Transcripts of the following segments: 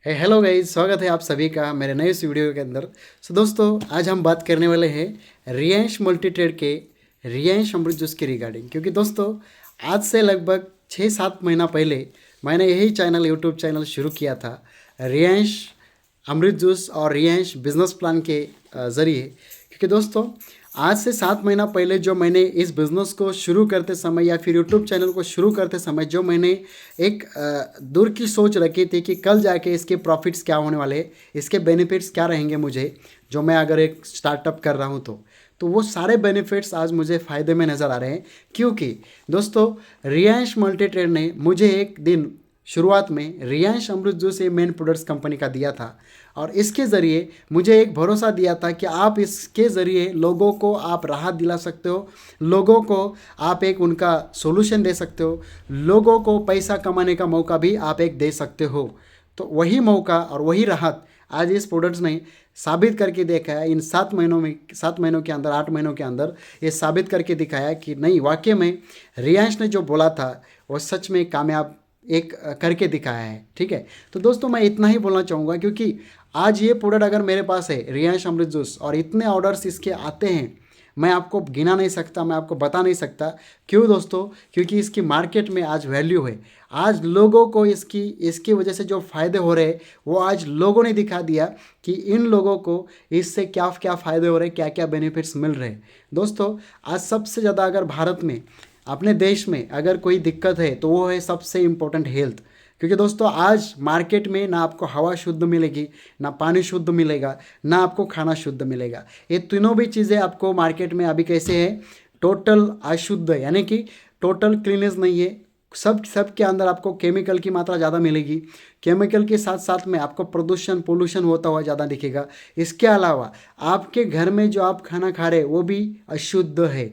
Hello guys, स्वागत है आप सभी का मेरे नए इस वीडियो के अंदर। दोस्तों, आज हम बात करने वाले हैं रियांश मल्टी ट्रेड के रियांश अमृत जूस के रिगार्डिंग। क्योंकि दोस्तों, आज से लगभग 6-7 महीना पहले मैंने यही चैनल यूट्यूब चैनल शुरू किया था, रियांश अमृत जूस और रियांश बिजनेस प्लान के ज़रिए। क्योंकि दोस्तों, आज से 7 महीना पहले जो मैंने इस बिज़नेस को शुरू करते समय या फिर यूट्यूब चैनल को शुरू करते समय जो मैंने एक दूर की सोच रखी थी कि कल जाके इसके प्रॉफिट्स क्या होने वाले, इसके बेनिफिट्स क्या रहेंगे मुझे, जो मैं अगर एक स्टार्टअप कर रहा हूँ तो वो सारे बेनिफिट्स आज मुझे फ़ायदे में नज़र आ रहे हैं। क्योंकि दोस्तों, रियांश मल्टी ट्रेड ने मुझे एक दिन शुरुआत में रियांश अमृत जूस ये मेन प्रोडक्ट्स कंपनी का दिया था और इसके ज़रिए मुझे एक भरोसा दिया था कि आप इसके ज़रिए लोगों को आप राहत दिला सकते हो, लोगों को आप एक उनका सोल्यूशन दे सकते हो, लोगों को पैसा कमाने का मौका भी आप एक दे सकते हो। तो वही मौका और वही राहत आज इस प्रोडक्ट्स ने साबित करके देखा है। इन 7 महीनों के अंदर, 8 महीनों के अंदर ये साबित करके दिखाया कि नहीं, वाकई में रियांश ने जो बोला था वो सच में कामयाब एक करके दिखाया है। ठीक है, तो दोस्तों मैं इतना ही बोलना चाहूँगा क्योंकि आज ये प्रोडक्ट अगर मेरे पास है रियांश अमृत जूस और इतने ऑर्डर्स इसके आते हैं, मैं आपको गिना नहीं सकता, मैं आपको बता नहीं सकता। क्यों दोस्तों? क्योंकि इसकी मार्केट में आज वैल्यू है। आज लोगों को इसकी वजह से जो फ़ायदे हो रहे हैं वो आज लोगों ने दिखा दिया कि इन लोगों को इससे क्या क्या फ़ायदे हो रहे हैं, क्या क्या बेनिफिट्स मिल रहे हैं। दोस्तों, आज सबसे ज़्यादा अगर भारत में, अपने देश में अगर कोई दिक्कत है तो वो है सबसे इम्पोर्टेंट हेल्थ। क्योंकि दोस्तों, आज मार्केट में ना आपको हवा शुद्ध मिलेगी, ना पानी शुद्ध मिलेगा, ना आपको खाना शुद्ध मिलेगा। ये तीनों भी चीज़ें आपको मार्केट में अभी कैसे है, टोटल अशुद्ध है, यानी कि टोटल क्लीनेस नहीं है। सब के अंदर आपको केमिकल की मात्रा ज़्यादा मिलेगी। केमिकल के साथ साथ में आपको प्रदूषण पोल्यूशन होता हुआ ज़्यादा दिखेगा। इसके अलावा आपके घर में जो आप खाना खा रहे हैं वो भी अशुद्ध है।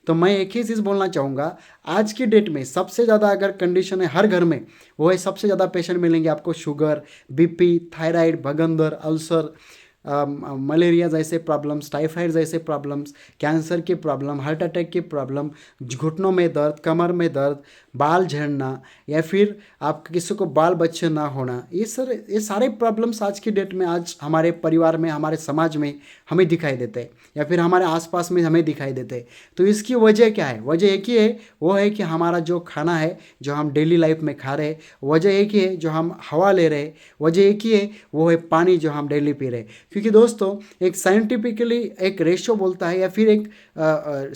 तो मैं एक ही चीज़ बोलना चाहूँगा, आज की डेट में सबसे ज़्यादा अगर कंडीशन है हर घर में, वो है सबसे ज़्यादा पेशेंट मिलेंगे आपको शुगर, बीपी, थायराइड, भगंदर, अल्सर, मलेरिया जैसे प्रॉब्लम्स, टाइफाइड जैसे प्रॉब्लम्स, कैंसर की प्रॉब्लम, हार्ट अटैक की प्रॉब्लम, घुटनों में दर्द, कमर में दर्द, बाल झड़ना, या फिर आप किसी को बाल बच्चे ना होना, ये सारे प्रॉब्लम्स आज की डेट में आज हमारे परिवार में, हमारे समाज में हमें दिखाई देते हैं या फिर हमारे आसपास में हमें दिखाई देते हैं। तो इसकी वजह क्या है? वजह एक ही है, वो है कि हमारा जो खाना है, जो हम डेली लाइफ में खा रहे हैं। वजह एक ही है, जो हम हवा ले रहे हैं। वजह एक ही है, वो है पानी जो हम डेली पी रहे हैं। क्योंकि दोस्तों, एक साइंटिफिकली एक रेशियो बोलता है या फिर एक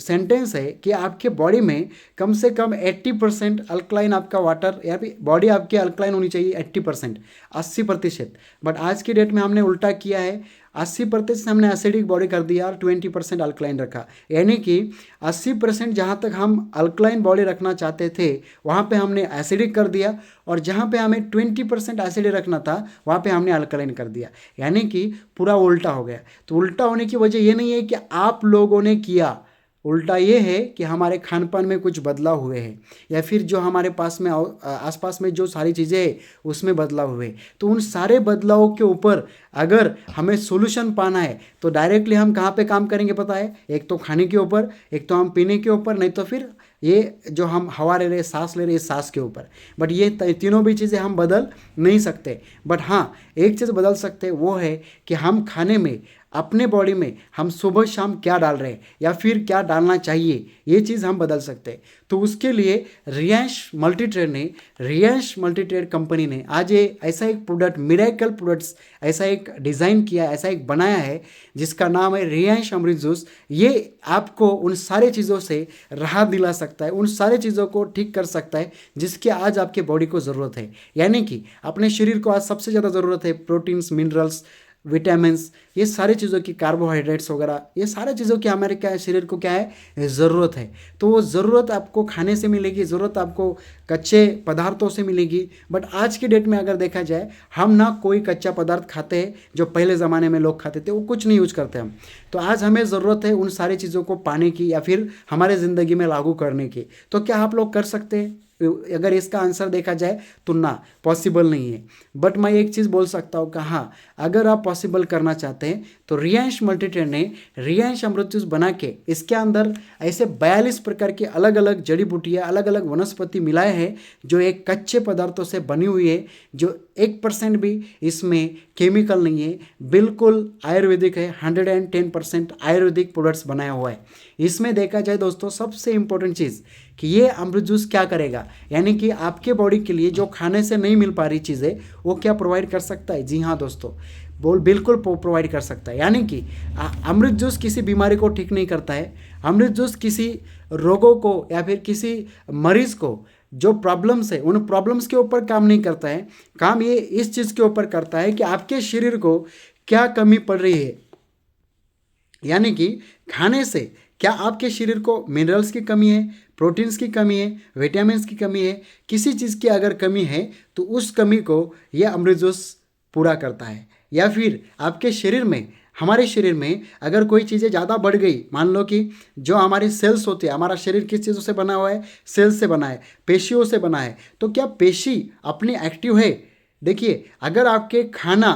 सेंटेंस है कि आपके बॉडी में कम से कम 80% अल्कलाइन आपका वाटर, या फिर बॉडी आपकी अल्कलाइन होनी चाहिए 80%, 80%। बट आज की डेट में हमने उल्टा किया है, 80% हमने एसिडिक बॉडी कर दिया और 20% अल्कलाइन रखा। यानी कि 80% जहाँ तक हम अल्कलाइन बॉडी रखना चाहते थे वहाँ पे हमने एसिडिक कर दिया, और जहाँ पे हमें 20% एसिडिक रखना था वहाँ पे हमने अल्कलाइन कर दिया। यानी कि पूरा उल्टा हो गया। तो उल्टा होने की वजह ये नहीं है कि आप लोगों ने किया, उल्टा ये है कि हमारे खान पान में कुछ बदलाव हुए हैं, या फिर जो हमारे पास में आसपास में जो सारी चीज़ें हैं उसमें बदलाव हुए। तो उन सारे बदलावों के ऊपर अगर हमें सोल्यूशन पाना है तो डायरेक्टली हम कहाँ पे काम करेंगे पता है? एक तो खाने के ऊपर, एक तो हम पीने के ऊपर, नहीं तो फिर ये जो हम हवा ले रहे, सांस ले रहे, सांस के ऊपर। बट ये तीनों भी चीज़ें हम बदल नहीं सकते। बट हाँ, एक चीज़ बदल सकते हैं, वो है कि हम खाने में, अपने बॉडी में हम सुबह शाम क्या डाल रहे हैं या फिर क्या डालना चाहिए, ये चीज़ हम बदल सकते हैं। तो उसके लिए रियांश मल्टी ट्रेड कंपनी ने आज ये ऐसा एक प्रोडक्ट, मिरेकल प्रोडक्ट्स, ऐसा एक डिज़ाइन किया, ऐसा एक बनाया है जिसका नाम है रियांश अमृत जूस। ये आपको उन सारे चीज़ों से राहत दिला सकता है, उन सारे चीज़ों को ठीक कर सकता है जिसकी आज आपके बॉडी को ज़रूरत है। यानी कि अपने शरीर को आज सबसे ज़्यादा ज़रूरत है प्रोटीन्स, मिनरल्स, विटामिन्स, ये सारी चीज़ों की, कार्बोहाइड्रेट्स वगैरह, ये सारे चीज़ों की हमारे क्या है, शरीर को क्या है, ज़रूरत है। तो वो ज़रूरत आपको खाने से मिलेगी, ज़रूरत आपको कच्चे पदार्थों से मिलेगी। बट आज की डेट में अगर देखा जाए, हम ना कोई कच्चा पदार्थ खाते हैं जो पहले ज़माने में लोग खाते थे, वो कुछ नहीं यूज करते हम। तो आज हमें ज़रूरत है उन सारी चीज़ों को पाने की या फिर हमारे ज़िंदगी में लागू करने की। तो क्या आप लोग कर सकते हैं? अगर इसका आंसर देखा जाए तो ना, पॉसिबल नहीं है। बट मैं एक चीज़ बोल सकता हूँ कि हाँ, अगर आप पॉसिबल करना चाहते हैं तो रियांश मल्टीट्रेड ने रियांश अमृत जूस बना के इसके अंदर ऐसे 42 प्रकार की अलग अलग जड़ी बूटियाँ, अलग अलग वनस्पति मिलाए हैं जो एक कच्चे पदार्थों से बनी हुई है, जो 1% भी इसमें केमिकल नहीं है, बिल्कुल आयुर्वेदिक है। 110% आयुर्वेदिक प्रोडक्ट्स बनाया हुआ है। इसमें देखा जाए दोस्तों, सबसे इंपॉर्टेंट चीज़ कि ये अमृत जूस क्या करेगा, यानी कि आपके बॉडी के लिए जो खाने से नहीं मिल पा रही चीज़ें वो क्या प्रोवाइड कर सकता है। जी हाँ दोस्तों, बिल्कुल प्रोवाइड कर सकता है। यानी कि अमृत जूस किसी बीमारी को ठीक नहीं करता है। अमृत जूस किसी रोगों को या फिर किसी मरीज को जो प्रॉब्लम्स है उन प्रॉब्लम्स के ऊपर काम नहीं करता है। काम ये इस चीज़ के ऊपर करता है कि आपके शरीर को क्या कमी पड़ रही है, यानी कि खाने से क्या आपके शरीर को मिनरल्स की कमी है, प्रोटीन्स की कमी है, विटामिन्स की कमी है, किसी चीज़ की अगर कमी है तो उस कमी को यह अमृत जूस पूरा करता है। या फिर आपके शरीर में, हमारे शरीर में अगर कोई चीज़ें ज़्यादा बढ़ गई, मान लो कि जो हमारी सेल्स होती है, हमारा शरीर किस चीज़ों से बना हुआ है, सेल्स से बना है, पेशियों से बना है, तो क्या पेशी अपनी एक्टिव है। देखिए, अगर आपके खाना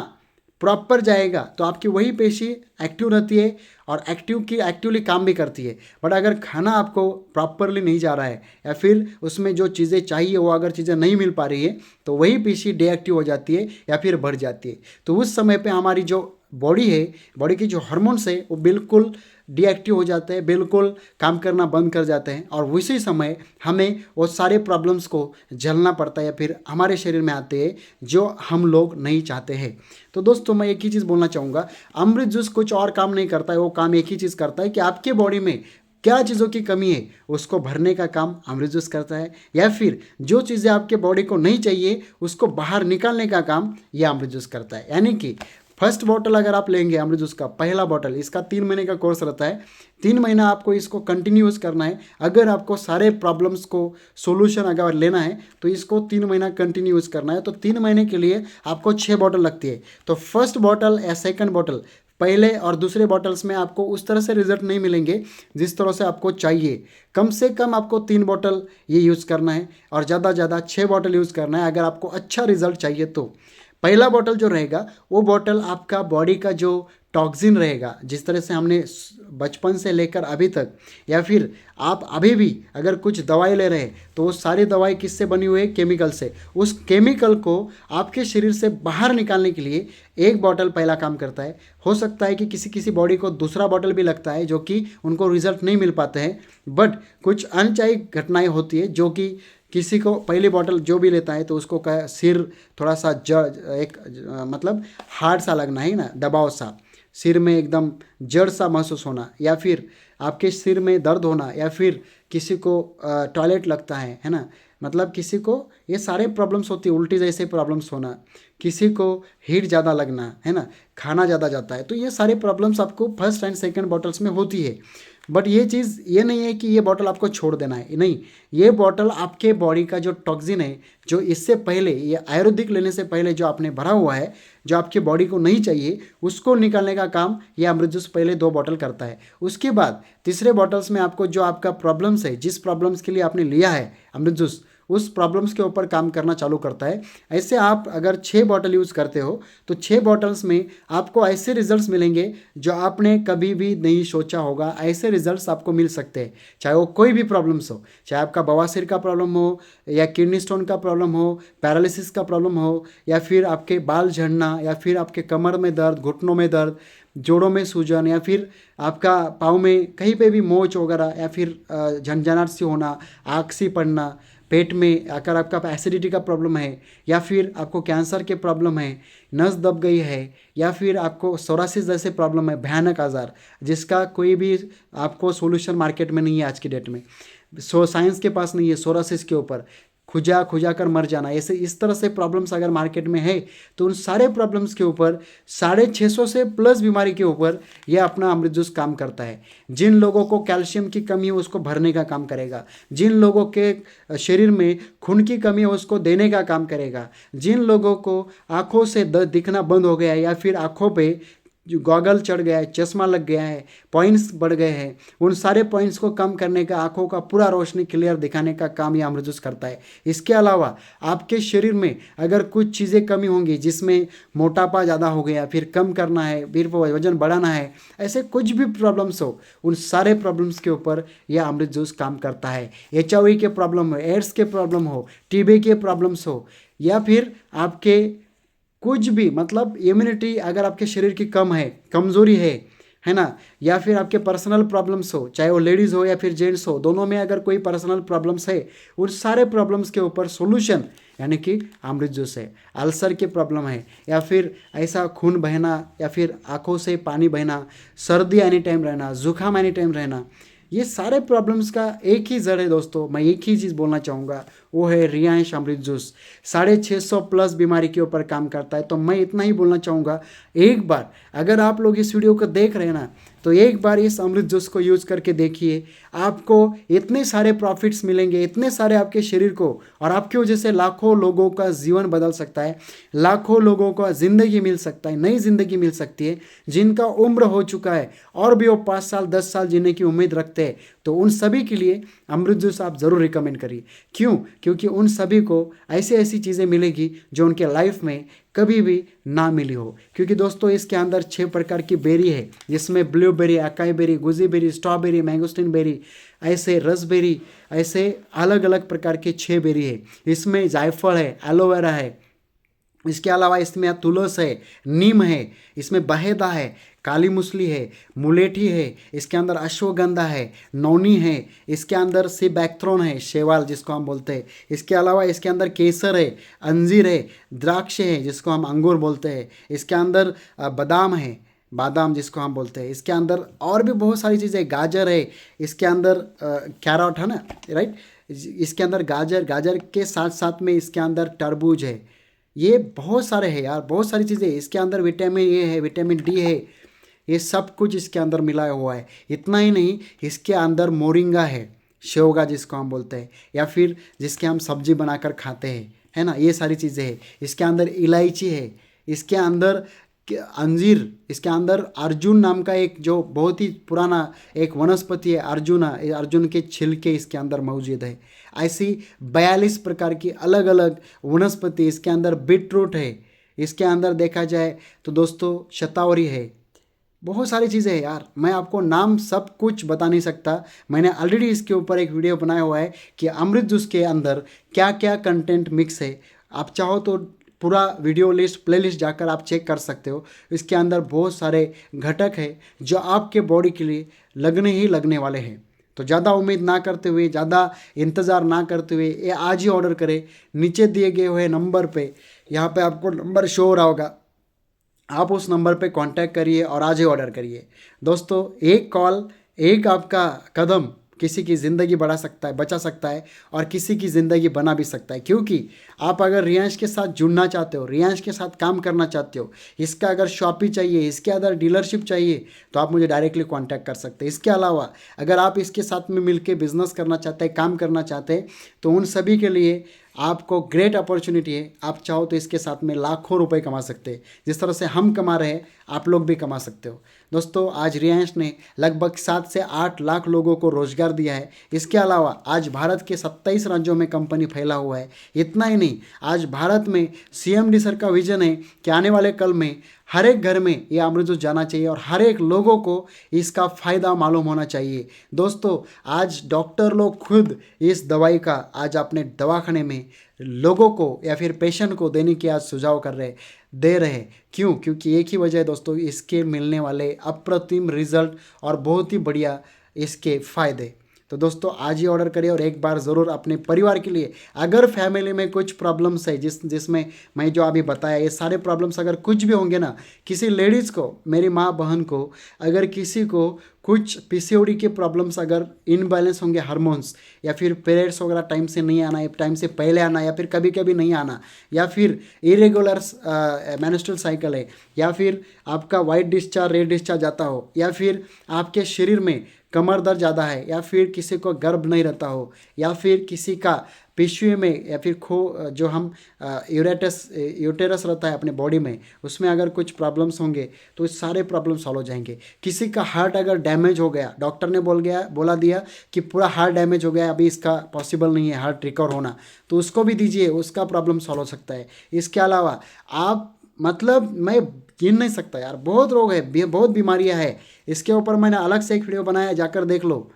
प्रॉपर जाएगा तो आपकी वही पेशी एक्टिव रहती है और एक्टिवली काम भी करती है। बट अगर खाना आपको प्रॉपरली नहीं जा रहा है या फिर उसमें जो चीज़ें चाहिए वो अगर चीज़ें नहीं मिल पा रही है तो वही पेशी डीएक्टिव हो जाती है या फिर बढ़ जाती है। तो उस समय पे हमारी जो बॉडी है, बॉडी की जो हार्मोन्स है वो बिल्कुल डीएक्टिव हो जाते हैं, बिल्कुल काम करना बंद कर जाते हैं और उसी समय हमें वो सारे प्रॉब्लम्स को झेलना पड़ता है या फिर हमारे शरीर में आते हैं जो हम लोग नहीं चाहते हैं। तो दोस्तों, मैं एक ही चीज़ बोलना चाहूँगा, अमृत जूस कुछ और काम नहीं करता है। वो काम एक ही चीज़ करता है कि आपके बॉडी में क्या चीज़ों की कमी है उसको भरने का काम अमृत जूस करता है, या फिर जो चीज़ें आपके बॉडी को नहीं चाहिए उसको बाहर निकालने का काम यह अमृत जूस करता है। यानी कि फर्स्ट बॉटल अगर आप लेंगे अमृत जूस का, पहला बॉटल, इसका 3 महीने का कोर्स रहता है। 3 महीना आपको इसको कंटिन्यूस करना है। अगर आपको सारे प्रॉब्लम्स को सोल्यूशन अगर लेना है तो इसको 3 महीना कंटिन्यूस करना है। तो 3 महीने के लिए आपको 6 बॉटल लगती है। तो फर्स्ट बॉटल या सेकंड बॉटल, पहले और दूसरे बॉटल्स में आपको उस तरह से रिजल्ट नहीं मिलेंगे जिस तरह से आपको चाहिए। कम से कम आपको 3 बॉटल ये यूज़ करना है और ज़्यादा से ज़्यादा 6 बॉटल यूज़ करना है अगर आपको अच्छा रिजल्ट चाहिए तो। पहला बॉटल जो रहेगा वो बॉटल आपका बॉडी का जो टॉक्सिन रहेगा, जिस तरह से हमने बचपन से लेकर अभी तक, या फिर आप अभी भी अगर कुछ दवाई ले रहे हैं तो वो सारी दवाई किससे बनी हुई है, केमिकल से। उस केमिकल को आपके शरीर से बाहर निकालने के लिए एक बॉटल पहला काम करता है। हो सकता है कि किसी किसी बॉडी को दूसरा बॉटल भी लगता है जो कि उनको रिजल्ट नहीं मिल पाते हैं, बट कुछ अनचाही घटनाएं होती है जो कि किसी को पहली बॉटल जो भी लेता है तो उसको का सिर थोड़ा सा मतलब हार्ड सा लगना है ना, दबाव सा, सिर में एकदम जड़ सा महसूस होना, या फिर आपके सिर में दर्द होना, या फिर किसी को टॉयलेट लगता है ना, मतलब किसी को ये सारे प्रॉब्लम्स होती है, उल्टी जैसे प्रॉब्लम्स होना, किसी को हीट ज़्यादा लगना है ना, खाना ज़्यादा जाता है। तो ये सारे प्रॉब्लम्स आपको फर्स्ट एंड सेकंड बॉटल्स में होती है। बट ये चीज़ ये नहीं है कि ये बॉटल आपको छोड़ देना है, नहीं। ये बॉटल आपके बॉडी का जो टॉक्सिन है, जो इससे पहले ये आयुर्वेदिक लेने से पहले जो आपने भरा हुआ है, जो आपके बॉडी को नहीं चाहिए, उसको निकालने का काम ये अमृत जूस पहले 2 बॉटल करता है। उसके बाद तीसरे बॉटल्स में आपको जो आपका प्रॉब्लम्स है, जिस प्रॉब्लम्स के लिए आपने लिया है अमृत जूस, उस प्रॉब्लम्स के ऊपर काम करना चालू करता है। ऐसे आप अगर 6 बॉटल यूज़ करते हो तो 6 बॉटल्स में आपको ऐसे रिजल्ट्स मिलेंगे जो आपने कभी भी नहीं सोचा होगा। ऐसे रिजल्ट्स आपको मिल सकते हैं, चाहे वो कोई भी प्रॉब्लम्स हो, चाहे आपका बवासीर का प्रॉब्लम हो, या किडनी स्टोन का प्रॉब्लम हो, पैरालिसिस का प्रॉब्लम हो, या फिर आपके बाल झड़ना, या फिर आपके कमर में दर्द, घुटनों में दर्द, जोड़ों में सूजन, या फिर आपका पाँव में कहीं पे भी मोच वगैरह, या फिर झंझनाहट सी होना, आँख सी पड़ना, पेट में अगर आपका एसिडिटी का प्रॉब्लम है, या फिर आपको कैंसर के प्रॉब्लम है, नस दब गई है, या फिर आपको सोरासिस जैसे प्रॉब्लम है, भयानक आज़ार जिसका कोई भी आपको सॉल्यूशन मार्केट में नहीं है आज की डेट में, साइंस के पास नहीं है, सोरासिस के ऊपर खुजा कर मर जाना, ऐसे इस तरह से प्रॉब्लम्स अगर मार्केट में है तो उन सारे प्रॉब्लम्स के ऊपर 650 से प्लस बीमारी के ऊपर यह अपना अमृत जूस काम करता है। जिन लोगों को कैल्शियम की कमी है उसको भरने का काम करेगा, जिन लोगों के शरीर में खून की कमी है उसको देने का काम करेगा, जिन लोगों को आँखों से दिखना बंद हो गया है या फिर आँखों पे जो गॉगल चढ़ गया है, चश्मा लग गया है, पॉइंट्स बढ़ गए हैं, उन सारे पॉइंट्स को कम करने का, आंखों का पूरा रोशनी क्लियर दिखाने का काम ये अमृत जूस करता है। इसके अलावा आपके शरीर में अगर कुछ चीज़ें कमी होंगी, जिसमें मोटापा ज़्यादा हो गया, फिर कम करना है, फिर वजन बढ़ाना है, ऐसे कुछ भी प्रॉब्लम्स हो, उन सारे प्रॉब्लम्स के ऊपर यह अमृत जूस काम करता है। HIV के प्रॉब्लम हो, एड्स के प्रॉब्लम हो, TB के प्रॉब्लम्स हो, या फिर आपके कुछ भी मतलब इम्यूनिटी अगर आपके शरीर की कम है, कमज़ोरी है ना, या फिर आपके पर्सनल प्रॉब्लम्स हो, चाहे वो लेडीज़ हो या फिर जेंट्स हो, दोनों में अगर कोई पर्सनल प्रॉब्लम्स है, उन सारे प्रॉब्लम्स के ऊपर सॉल्यूशन यानी कि अमृत जूस है। अल्सर की प्रॉब्लम है, या फिर ऐसा खून बहना, या फिर आंखों से पानी बहना, सर्दी एनी टाइम रहना, जुकाम एनी टाइम रहना, ये सारे प्रॉब्लम्स का एक ही जड़ है दोस्तों। मैं एक ही चीज़ बोलना चाहूँगा, वो है रियांश अमृत जूस। 650 प्लस बीमारी के ऊपर काम करता है। तो मैं इतना ही बोलना चाहूँगा, एक बार अगर आप लोग इस वीडियो को देख रहे हैं ना, तो एक बार इस अमृत जूस को यूज़ करके देखिए, आपको इतने सारे प्रॉफिट्स मिलेंगे, इतने सारे आपके शरीर को, और आपकी वजह से लाखों लोगों का जीवन बदल सकता है, लाखों लोगों को ज़िंदगी मिल सकता है, नई ज़िंदगी मिल सकती है। जिनका उम्र हो चुका है और भी वो 5 साल 10 साल जीने की उम्मीद रखते हैं, तो उन सभी के लिए अमृत जूस आप ज़रूर रिकमेंड करिए। क्यों? क्योंकि उन सभी को ऐसी ऐसी चीज़ें मिलेगी जो उनके लाइफ में कभी भी ना मिली हो। क्योंकि दोस्तों इसके अंदर 6 प्रकार की बेरी है, जिसमें blueberry, acai berry, goji berry, strawberry, mangosteen berry, ऐसे रसबेरी, ऐसे अलग अलग प्रकार के 6 बेरी है। इसमें जायफल है, एलोवेरा है, इसके अलावा इसमें तुलस है, नीम है, इसमें बहेदा है, काली मूसली है, मुलेठी है, इसके अंदर अश्वगंधा है, नौनी है, इसके अंदर सिबैक्थ्रोन है, शेवाल जिसको हम बोलते हैं। इसके अलावा इसके अंदर केसर है, अंजीर है, द्राक्ष है जिसको हम अंगूर बोलते हैं। इसके अंदर बादाम है, बादाम जिसको हम बोलते हैं। इसके अंदर और भी बहुत सारी चीज़ें, गाजर है, इसके अंदर कैरोट है ना, राइट, इसके अंदर गाजर, गाजर के साथ साथ में इसके अंदर तरबूज है। ये बहुत सारे हैं यार, बहुत सारी चीज़ें। इसके अंदर विटामिन ए है, विटामिन डी है, ये सब कुछ इसके अंदर मिलाया हुआ है। इतना ही नहीं, इसके अंदर मोरिंगा है, शेवगा जिसको हम बोलते हैं, या फिर जिसके हम सब्जी बनाकर खाते हैं, है ना, ये सारी चीज़ें हैं। इसके अंदर इलायची है, इसके अंदर अंजीर, इसके अंदर अर्जुन नाम का एक जो बहुत ही पुराना एक वनस्पति है, अर्जुना, अर्जुन के छिलके इसके अंदर मौजूद है। ऐसी 42 प्रकार की अलग अलग वनस्पति इसके अंदर। बीटरूट है, इसके अंदर देखा जाए तो दोस्तों शतावरी है, बहुत सारी चीज़ें हैं यार। मैं आपको नाम सब कुछ बता नहीं सकता। मैंने ऑलरेडी इसके ऊपर एक वीडियो बनाया हुआ है कि अमृत जूस के अंदर क्या क्या कंटेंट मिक्स है। आप चाहो तो पूरा वीडियो लिस्ट, प्लेलिस्ट जाकर आप चेक कर सकते हो। इसके अंदर बहुत सारे घटक है जो आपके बॉडी के लिए लगने ही लगने वाले हैं। तो ज़्यादा उम्मीद ना करते हुए, ज़्यादा इंतज़ार ना करते हुए, ये आज ही ऑर्डर करें। नीचे दिए गए हुए नंबर पे, यहाँ पे आपको नंबर शो हो रहा होगा, आप उस नंबर पे कांटेक्ट करिए और आज ही ऑर्डर करिए। दोस्तों एक कॉल, एक आपका कदम किसी की ज़िंदगी बचा सकता है और किसी की ज़िंदगी बना भी सकता है। क्योंकि आप अगर रियांश के साथ जुड़ना चाहते हो, रियांश के साथ काम करना चाहते हो, इसका अगर शॉपी चाहिए, इसके अंदर डीलरशिप चाहिए, तो आप मुझे डायरेक्टली कांटेक्ट कर सकते हैं। इसके अलावा अगर आप इसके साथ में मिलकर बिजनेस करना चाहते हैं, काम करना चाहते हैं, तो उन सभी के लिए आपको ग्रेट अपॉर्चुनिटी है। आप चाहो तो इसके साथ में लाखों रुपए कमा सकते हैं। जिस तरह से हम कमा रहे हैं, आप लोग भी कमा सकते हो। दोस्तों आज रियांश ने लगभग 7 से 8 लाख लोगों को रोजगार दिया है। इसके अलावा आज भारत के 27 राज्यों में कंपनी फैला हुआ है। इतना ही नहीं, आज भारत में CMD सर का विजन है कि आने वाले कल में हर एक घर में ये अमृत जूस जाना चाहिए और हर एक लोगों को इसका फ़ायदा मालूम होना चाहिए। दोस्तों आज डॉक्टर लोग खुद इस दवाई का आज अपने दवाखाने में लोगों को या फिर पेशेंट को देने की आज सुझाव दे रहे हैं। क्यों? क्योंकि एक ही वजह है दोस्तों, इसके मिलने वाले अप्रतिम रिजल्ट और बहुत ही बढ़िया इसके फ़ायदे। तो दोस्तों आज ही ऑर्डर करिए और एक बार ज़रूर अपने परिवार के लिए, अगर फैमिली में कुछ प्रॉब्लम्स है जिसमें मैं जो अभी बताया, ये सारे प्रॉब्लम्स अगर कुछ भी होंगे ना, किसी लेडीज़ को, मेरी माँ बहन को, अगर किसी को कुछ PCOD के प्रॉब्लम्स अगर इनबैलेंस होंगे, हार्मोन्स, या फिर पीरियड्स वगैरह टाइम से नहीं आना, टाइम से पहले आना, या फिर कभी कभी नहीं आना, या फिर इरेगुलर मेंस्ट्रुअल साइकिल है, या फिर आपका वाइट डिस्चार्ज रेड डिस्चार्ज जाता हो, या फिर आपके शरीर में कमर दर्द ज़्यादा है, या फिर किसी को गर्भ नहीं रहता हो, या फिर किसी का पिशवी में या फिर जो हम यूटेरस रहता है अपने बॉडी में, उसमें अगर कुछ प्रॉब्लम्स होंगे तो सारे प्रॉब्लम सॉल्व हो जाएंगे। किसी का हार्ट अगर डैमेज हो गया, डॉक्टर ने बोला दिया कि पूरा हार्ट डैमेज हो गया, अभी इसका पॉसिबल नहीं है हार्ट रिकवर होना, तो उसको भी दीजिए, उसका प्रॉब्लम सॉल्व हो सकता है। इसके अलावा आप मतलब मैं गिन नहीं सकता यार, बहुत रोग है, बहुत बीमारियां हैं। इसके ऊपर मैंने अलग से एक वीडियो बनाया, जाकर देख लो,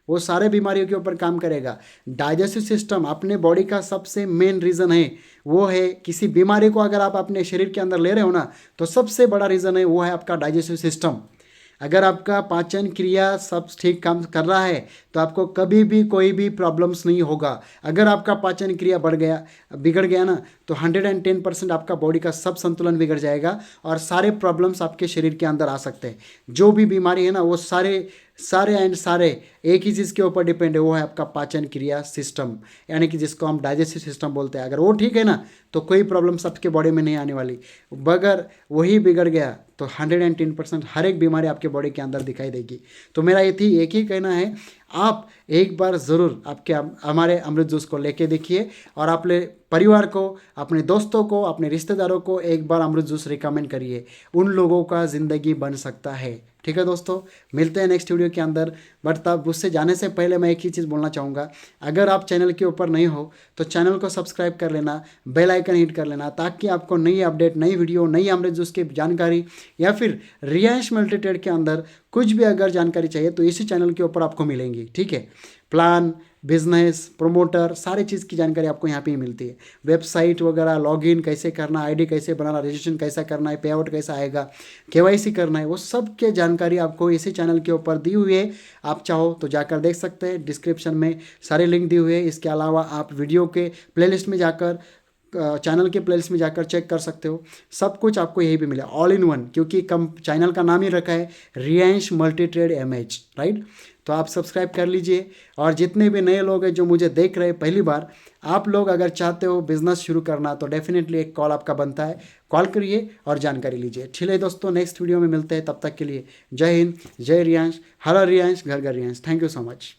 वो सारे बीमारियों के ऊपर काम करेगा। डाइजेस्टिव सिस्टम अपने बॉडी का सबसे मेन रीज़न है, वो है किसी बीमारी को अगर आप अपने शरीर के अंदर ले रहे हो ना, तो सबसे बड़ा रीज़न है वो है आपका डाइजेस्टिव सिस्टम। अगर आपका पाचन क्रिया सब ठीक काम कर रहा है तो आपको कभी भी कोई भी प्रॉब्लम्स नहीं होगा। अगर आपका पाचन क्रिया बिगड़ गया ना, तो 110% आपका बॉडी का सब संतुलन बिगड़ जाएगा और सारे प्रॉब्लम्स आपके शरीर के अंदर आ सकते हैं। जो भी बीमारी है ना, वो सारे एक ही चीज़ के ऊपर डिपेंड है, वो है आपका पाचन क्रिया सिस्टम, यानी कि जिसको हम डाइजेस्टिव सिस्टम बोलते हैं। अगर वो ठीक है ना, तो कोई प्रॉब्लम्स आपके बॉडी में नहीं आने वाली। अगर वही बिगड़ गया तो 110% हर एक बीमारी आपके बॉडी के अंदर दिखाई देगी। तो मेरा एक ही कहना है, आप एक बार ज़रूर हमारे अमृत जूस को लेके देखिए और अपने परिवार को, अपने दोस्तों को, अपने रिश्तेदारों को एक बार अमृत जूस रिकमेंड करिए। उन लोगों का ज़िंदगी बन सकता है। ठीक है दोस्तों, मिलते हैं नेक्स्ट वीडियो के अंदर। बट तब उससे जाने से पहले मैं एक ही चीज़ बोलना चाहूँगा, अगर आप चैनल के ऊपर नहीं हो तो चैनल को सब्सक्राइब कर लेना, बेल आइकन हिट कर लेना, ताकि आपको नई अपडेट, नई वीडियो, नई अमृत जूस की जानकारी या फिर रियांश मल्टीट्रेड के अंदर कुछ भी अगर जानकारी चाहिए तो इसी चैनल के ऊपर आपको मिलेंगी। ठीक है, प्लान, बिजनेस, प्रोमोटर, सारी चीज़ की जानकारी आपको यहाँ पे ही मिलती है। वेबसाइट वगैरह, लॉगिन कैसे करना, आईडी कैसे बनाना, रजिस्ट्रेशन कैसा करना है, पे आउट कैसा आएगा, केवाईसी करना है, वो सब के जानकारी आपको इसी चैनल के ऊपर दी हुई है। आप चाहो तो जाकर देख सकते हैं, डिस्क्रिप्शन में सारे लिंक दिए हुए हैं। इसके अलावा आप वीडियो के प्लेलिस्ट में जाकर, चैनल के प्लेलिस्ट में जाकर चेक कर सकते हो। सब कुछ आपको यही पे मिला, ऑल इन वन, क्योंकि चैनल का नाम ही रखा है रियांश मल्टीट्रेड MH, राइट। तो आप सब्सक्राइब कर लीजिए। और जितने भी नए लोग हैं जो मुझे देख रहे हैं पहली बार, आप लोग अगर चाहते हो बिजनेस शुरू करना तो डेफिनेटली एक कॉल आपका बनता है, कॉल करिए और जानकारी लीजिए। ठीक है दोस्तों, नेक्स्ट वीडियो में मिलते हैं, तब तक के लिए जय हिंद, जय रियांश, हर रियांश, घर घर Riyansh. Thank you so much.